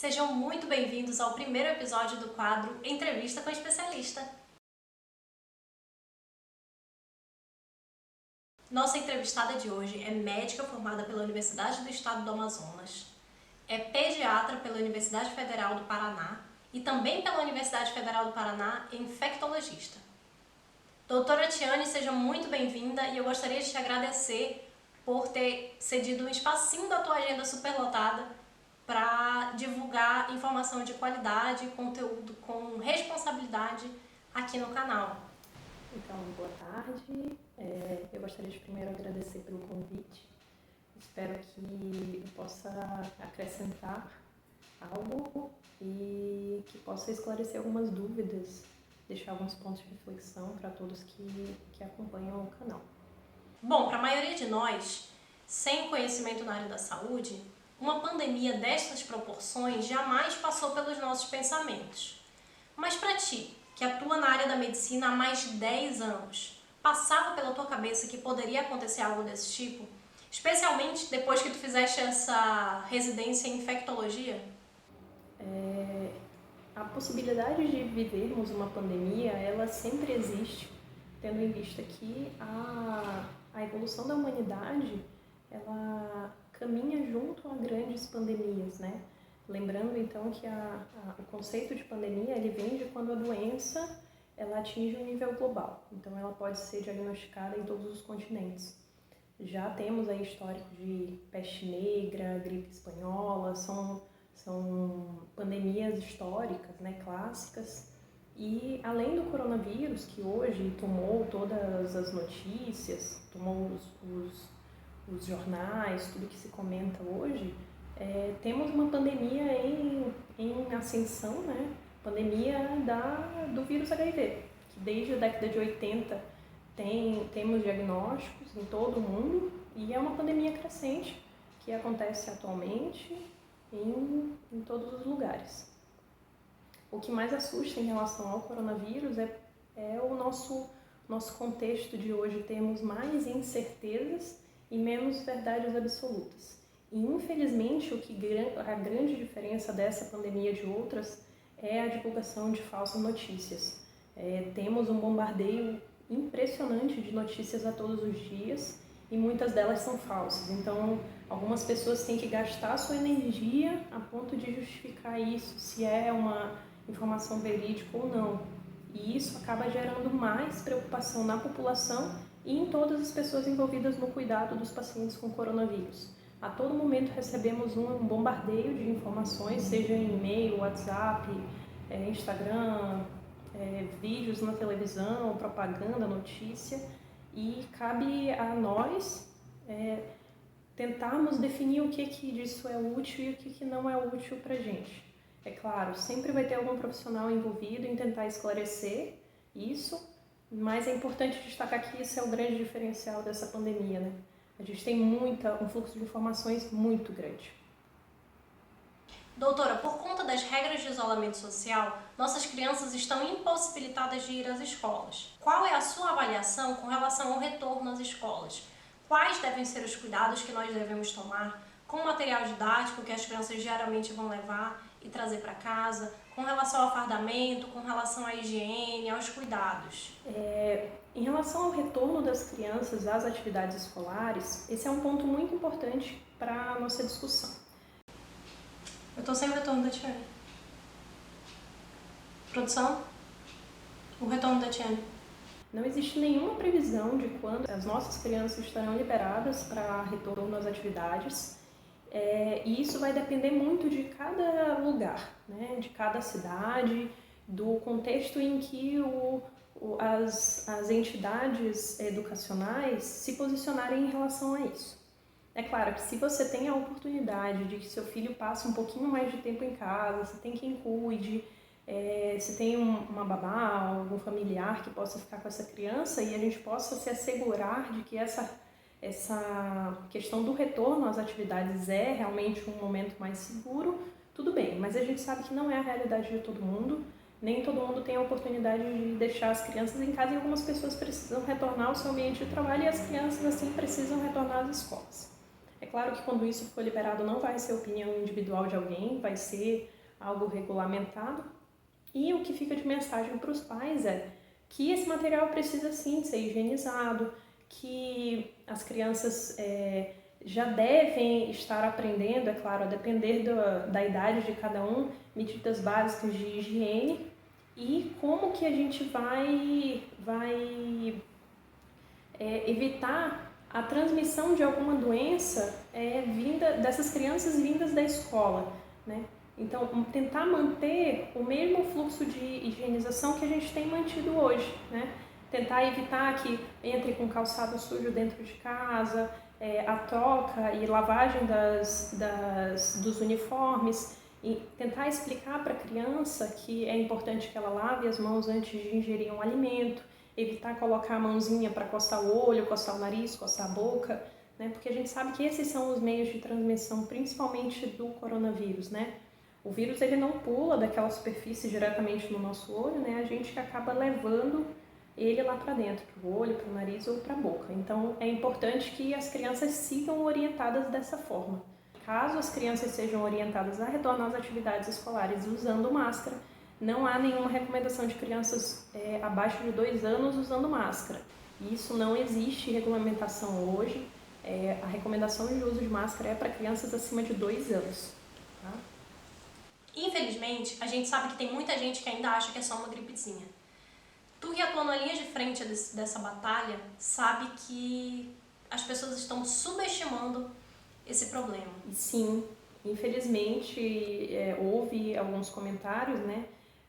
Sejam muito bem-vindos ao primeiro episódio do quadro Entrevista com Especialista. Nossa entrevistada de hoje é médica formada pela Universidade do Estado do Amazonas, é pediatra pela Universidade Federal do Paraná e também pela Universidade Federal do Paraná infectologista. Doutora Tiane, seja muito bem-vinda e eu gostaria de te agradecer por ter cedido um espacinho da tua agenda superlotada para divulgar informação de qualidade e conteúdo com responsabilidade aqui no canal. Então, boa tarde. Eu gostaria de primeiro agradecer pelo convite. Espero que eu possa acrescentar algo e que possa esclarecer algumas dúvidas, deixar alguns pontos de reflexão para todos que acompanham o canal. Bom, para a maioria de nós, sem conhecimento na área da saúde, uma pandemia destas proporções jamais passou pelos nossos pensamentos. Mas para ti, que atua na área da medicina há mais de 10 anos, passava pela tua cabeça que poderia acontecer algo desse tipo? Especialmente depois que tu fizeste essa residência em infectologia? A possibilidade de vivermos uma pandemia, ela sempre existe, tendo em vista que a evolução da humanidade, ela caminha junto a grandes pandemias, né? Lembrando então que o conceito de pandemia, ele vem de quando a doença ela atinge um nível global, então ela pode ser diagnosticada em todos os continentes. Já temos aí histórico de peste negra, gripe espanhola, são pandemias históricas, né, clássicas. E além do coronavírus, que hoje tomou todas as notícias, tomou os jornais, tudo que se comenta hoje, temos uma pandemia em ascensão, né? Pandemia do vírus HIV, que desde a década de 80 temos diagnósticos em todo o mundo e é uma pandemia crescente que acontece atualmente em todos os lugares. O que mais assusta em relação ao coronavírus é o nosso contexto de hoje termos mais incertezas e menos verdades absolutas. E infelizmente a grande diferença dessa pandemia de outras é a divulgação de falsas notícias. Temos um bombardeio impressionante de notícias a todos os dias e muitas delas são falsas. Então, algumas pessoas têm que gastar sua energia a ponto de justificar isso, se é uma informação verídica ou não. E isso acaba gerando mais preocupação na população e em todas as pessoas envolvidas no cuidado dos pacientes com coronavírus. A todo momento recebemos um bombardeio de informações, seja em e-mail, WhatsApp, Instagram, vídeos na televisão, propaganda, notícia, e cabe a nós tentarmos definir o que disso é útil e o que não é útil para a gente. É claro, sempre vai ter algum profissional envolvido em tentar esclarecer isso, mas é importante destacar que isso é o grande diferencial dessa pandemia, né? A gente tem um fluxo de informações muito grande. Doutora, por conta das regras de isolamento social, nossas crianças estão impossibilitadas de ir às escolas. Qual é a sua avaliação com relação ao retorno às escolas? Quais devem ser os cuidados que nós devemos tomar com o material didático que as crianças diariamente vão levar e trazer para casa, com relação ao fardamento, com relação à higiene, aos cuidados? Em relação ao retorno das crianças às atividades escolares, esse é um ponto muito importante para a nossa discussão. Eu estou sem o retorno da Tiane. Produção? O retorno da Tiane. Não existe nenhuma previsão de quando as nossas crianças estarão liberadas para retorno às atividades. E isso vai depender muito de cada lugar, né? De cada cidade, do contexto em que as entidades educacionais se posicionarem em relação a isso. É claro que se você tem a oportunidade de que seu filho passe um pouquinho mais de tempo em casa, você tem quem cuide, se tem uma babá, algum familiar que possa ficar com essa criança e a gente possa se assegurar de que essa questão do retorno às atividades é realmente um momento mais seguro, tudo bem, mas a gente sabe que não é a realidade de todo mundo, nem todo mundo tem a oportunidade de deixar as crianças em casa e algumas pessoas precisam retornar ao seu ambiente de trabalho e as crianças assim precisam retornar às escolas. É claro que quando isso for liberado não vai ser opinião individual de alguém, vai ser algo regulamentado. E o que fica de mensagem para os pais é que esse material precisa sim ser higienizado, que as crianças já devem estar aprendendo, é claro, a depender da idade de cada um, medidas básicas de higiene e como que a gente vai evitar a transmissão de alguma doença vinda dessas crianças vindas da escola, né? Então, tentar manter o mesmo fluxo de higienização que a gente tem mantido hoje, né? Tentar evitar que entre com calçado sujo dentro de casa, a troca e lavagem dos uniformes, e tentar explicar para a criança que é importante que ela lave as mãos antes de ingerir um alimento, evitar colocar a mãozinha para coçar o olho, coçar o nariz, coçar a boca, né? Porque a gente sabe que esses são os meios de transmissão, principalmente do coronavírus, né? O vírus ele não pula daquela superfície diretamente no nosso olho, né? A gente que acaba levando ele lá para dentro, para o olho, para o nariz ou para a boca. Então é importante que as crianças sigam orientadas dessa forma. Caso as crianças sejam orientadas a retornar às atividades escolares usando máscara, não há nenhuma recomendação de crianças abaixo de 2 anos usando máscara. Isso não existe regulamentação hoje. A recomendação de uso de máscara é para crianças acima de 2 anos. Tá? Infelizmente, a gente sabe que tem muita gente que ainda acha que é só uma gripezinha. Tu que atua na linha de frente dessa batalha, sabe que as pessoas estão subestimando esse problema. Sim, infelizmente houve alguns comentários, né?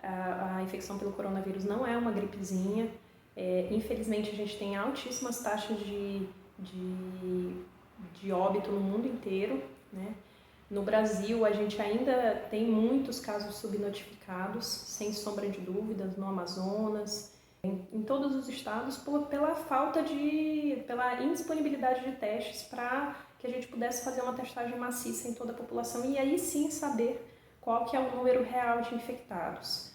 A infecção pelo coronavírus não é uma gripezinha. Infelizmente a gente tem altíssimas taxas de óbito no mundo inteiro, né? No Brasil a gente ainda tem muitos casos subnotificados, sem sombra de dúvidas, no Amazonas, em todos os estados, pela indisponibilidade de testes para que a gente pudesse fazer uma testagem maciça em toda a população e aí sim saber qual que é o número real de infectados.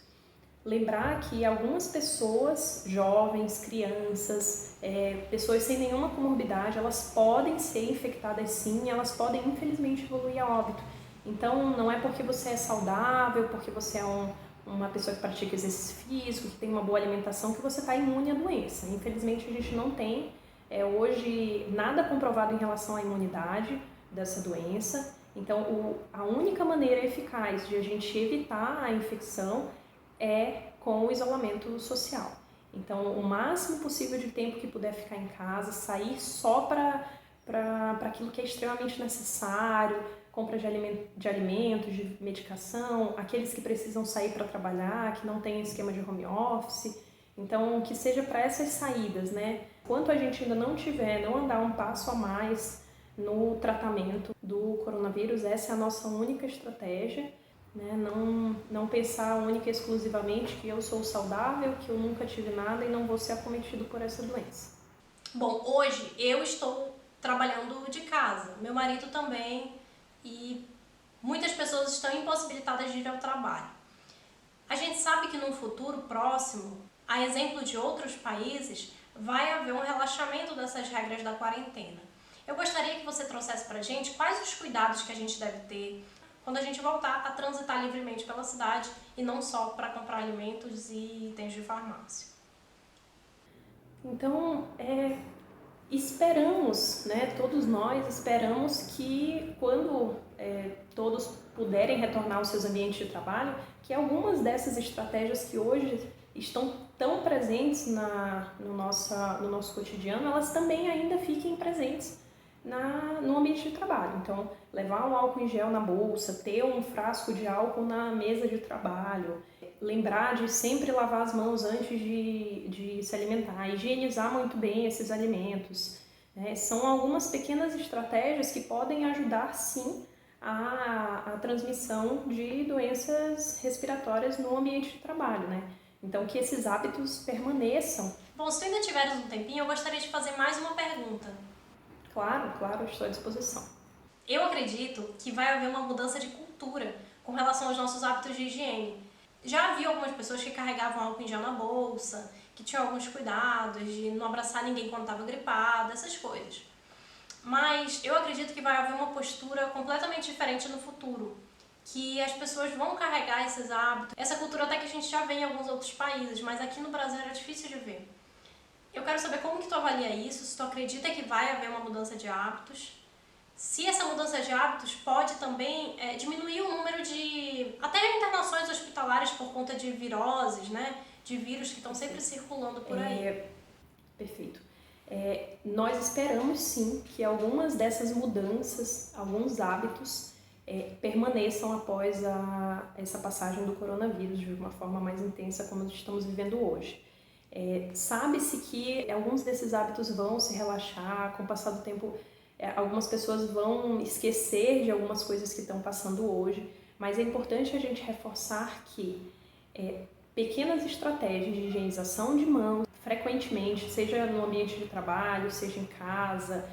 Lembrar que algumas pessoas, jovens, crianças, pessoas sem nenhuma comorbidade, elas podem ser infectadas sim, elas podem infelizmente evoluir a óbito. Então não é porque você é saudável, porque você é uma pessoa que pratica exercício físico, que tem uma boa alimentação, que você está imune à doença. Infelizmente a gente não tem hoje nada comprovado em relação à imunidade dessa doença. Então a única maneira eficaz de a gente evitar a infecção é com o isolamento social. Então, o máximo possível de tempo que puder ficar em casa, sair só para aquilo que é extremamente necessário, compra de alimentos, de medicação, aqueles que precisam sair para trabalhar, que não tem esquema de home office. Então, que seja para essas saídas, né? Enquanto a gente ainda não andar um passo a mais no tratamento do coronavírus, essa é a nossa única estratégia. Né? Não pensar única e exclusivamente que eu sou saudável, que eu nunca tive nada e não vou ser acometido por essa doença. Bom, hoje eu estou trabalhando de casa, meu marido também, e muitas pessoas estão impossibilitadas de ir ao trabalho. A gente sabe que no futuro próximo, a exemplo de outros países, vai haver um relaxamento dessas regras da quarentena. Eu gostaria que você trouxesse pra gente quais os cuidados que a gente deve ter quando a gente voltar a transitar livremente pela cidade e não só para comprar alimentos e itens de farmácia. Então, esperamos, né, todos nós esperamos que quando todos puderem retornar aos seus ambientes de trabalho, que algumas dessas estratégias que hoje estão tão presentes no nosso cotidiano, elas também ainda fiquem presentes no ambiente de trabalho. Então, levar um álcool em gel na bolsa, ter um frasco de álcool na mesa de trabalho, lembrar de sempre lavar as mãos antes de se alimentar, higienizar muito bem esses alimentos. Né? São algumas pequenas estratégias que podem ajudar, sim, a transmissão de doenças respiratórias no ambiente de trabalho, né? Então, que esses hábitos permaneçam. Bom, se tu ainda tiveres um tempinho, eu gostaria de fazer mais uma pergunta. Claro, estou à disposição. Eu acredito que vai haver uma mudança de cultura com relação aos nossos hábitos de higiene. Já havia algumas pessoas que carregavam álcool em gel na bolsa, que tinham alguns cuidados de não abraçar ninguém quando estava gripado, essas coisas. Mas eu acredito que vai haver uma postura completamente diferente no futuro, que as pessoas vão carregar esses hábitos. Essa cultura até que a gente já vê em alguns outros países, mas aqui no Brasil era difícil de ver. Eu quero saber como que tu avalia isso, se tu acredita que vai haver uma mudança de hábitos, se essa mudança de hábitos pode também diminuir o número de até internações hospitalares por conta de viroses, né? De vírus que estão sempre circulando por aí. Perfeito. Nós esperamos sim que algumas dessas mudanças, alguns hábitos, permaneçam após essa passagem do coronavírus de uma forma mais intensa como estamos vivendo hoje. Sabe-se que alguns desses hábitos vão se relaxar, com o passar do tempo algumas pessoas vão esquecer de algumas coisas que estão passando hoje, mas é importante a gente reforçar que pequenas estratégias de higienização de mãos, frequentemente, seja no ambiente de trabalho, seja em casa,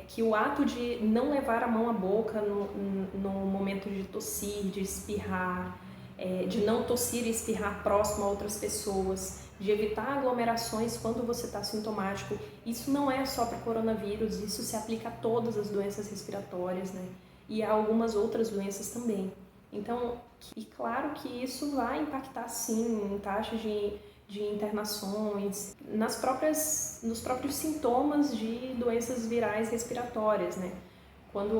que o ato de não levar a mão à boca no momento de tossir, de espirrar, de não tossir e espirrar próximo a outras pessoas, de evitar aglomerações quando você está sintomático. Isso não é só para o coronavírus, isso se aplica a todas as doenças respiratórias, né? E a algumas outras doenças também. Então, e claro que isso vai impactar sim em taxas de internações, nos próprios sintomas de doenças virais respiratórias, né? Quando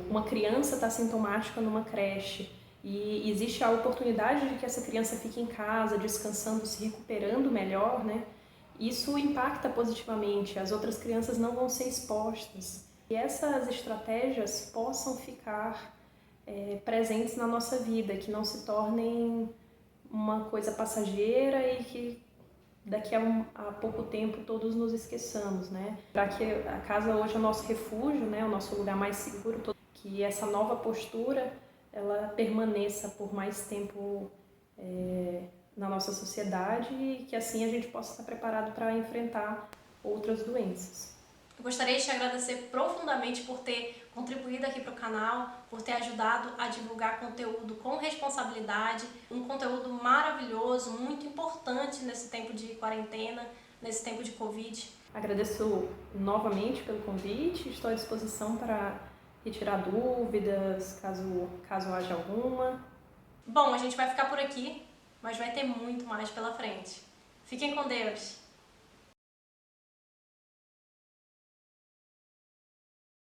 uma criança está sintomática numa creche e existe a oportunidade de que essa criança fique em casa, descansando, se recuperando melhor, né? Isso impacta positivamente, as outras crianças não vão ser expostas. E essas estratégias possam ficar presentes na nossa vida, que não se tornem uma coisa passageira e que daqui a pouco tempo todos nos esqueçamos, né? Para que a casa hoje é o nosso refúgio, né? O nosso lugar mais seguro, que essa nova postura ela permaneça por mais tempo na nossa sociedade e que assim a gente possa estar preparado para enfrentar outras doenças. Eu gostaria de te agradecer profundamente por ter contribuído aqui para o canal, por ter ajudado a divulgar conteúdo com responsabilidade, um conteúdo maravilhoso, muito importante nesse tempo de quarentena, nesse tempo de Covid. Agradeço novamente pelo convite, estou à disposição para retirar dúvidas, caso haja alguma. Bom, a gente vai ficar por aqui, mas vai ter muito mais pela frente. Fiquem com Deus!